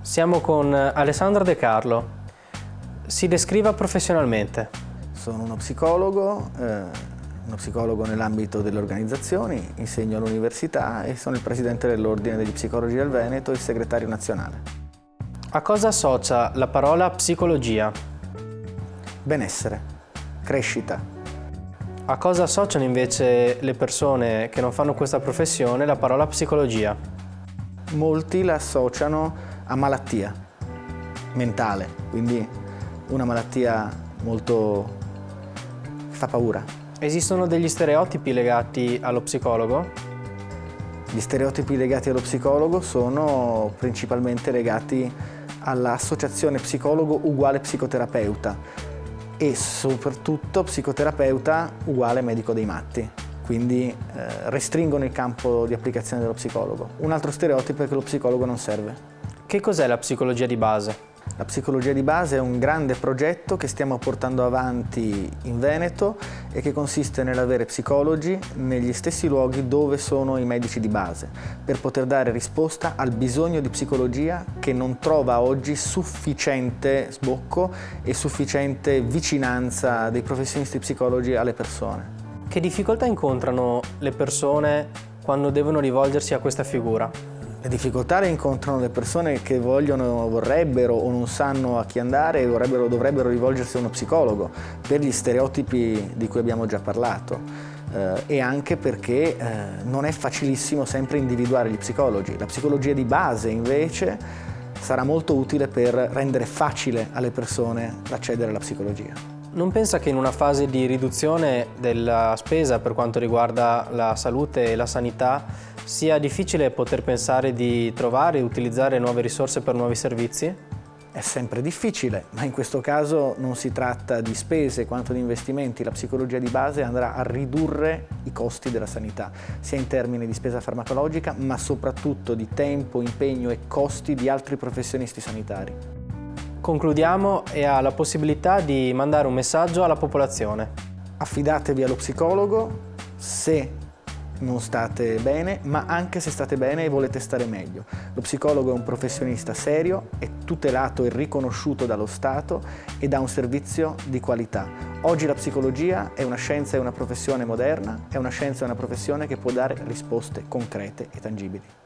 Siamo con Alessandro De Carlo. Si descriva professionalmente. Sono uno psicologo nell'ambito delle organizzazioni, insegno all'università e sono il presidente dell'Ordine degli Psicologi del Veneto e il segretario nazionale. A cosa associa la parola psicologia? Benessere, crescita. A cosa associano invece le persone che non fanno questa professione la parola psicologia? Molti la associano a malattia mentale, quindi una malattia molto che fa paura. Esistono degli stereotipi legati allo psicologo? Gli stereotipi legati allo psicologo sono principalmente legati all'associazione psicologo uguale psicoterapeuta e soprattutto psicoterapeuta uguale medico dei matti, quindi restringono il campo di applicazione dello psicologo. Un altro stereotipo è che lo psicologo non serve. Che cos'è la psicologia di base? La psicologia di base è un grande progetto che stiamo portando avanti in Veneto e che consiste nell'avere psicologi negli stessi luoghi dove sono i medici di base, per poter dare risposta al bisogno di psicologia che non trova oggi sufficiente sbocco e sufficiente vicinanza dei professionisti psicologi alle persone. Che difficoltà incontrano le persone quando devono rivolgersi a questa figura? Le difficoltà le incontrano le persone che vorrebbero o non sanno a chi andare e dovrebbero rivolgersi a uno psicologo per gli stereotipi di cui abbiamo già parlato e anche perché non è facilissimo sempre individuare gli psicologi. La psicologia di base invece sarà molto utile per rendere facile alle persone accedere alla psicologia. Non pensa che in una fase di riduzione della spesa per quanto riguarda la salute e la sanità sia difficile poter pensare di trovare e utilizzare nuove risorse per nuovi servizi? È sempre difficile, ma in questo caso non si tratta di spese quanto di investimenti. La psicologia di base andrà a ridurre i costi della sanità, sia in termini di spesa farmacologica, ma soprattutto di tempo, impegno e costi di altri professionisti sanitari. Concludiamo e ha la possibilità di mandare un messaggio alla popolazione. Affidatevi allo psicologo se non state bene, ma anche se state bene e volete stare meglio. Lo psicologo è un professionista serio, è tutelato e riconosciuto dallo Stato e dà un servizio di qualità. Oggi la psicologia è una scienza e una professione moderna, è una scienza e una professione che può dare risposte concrete e tangibili.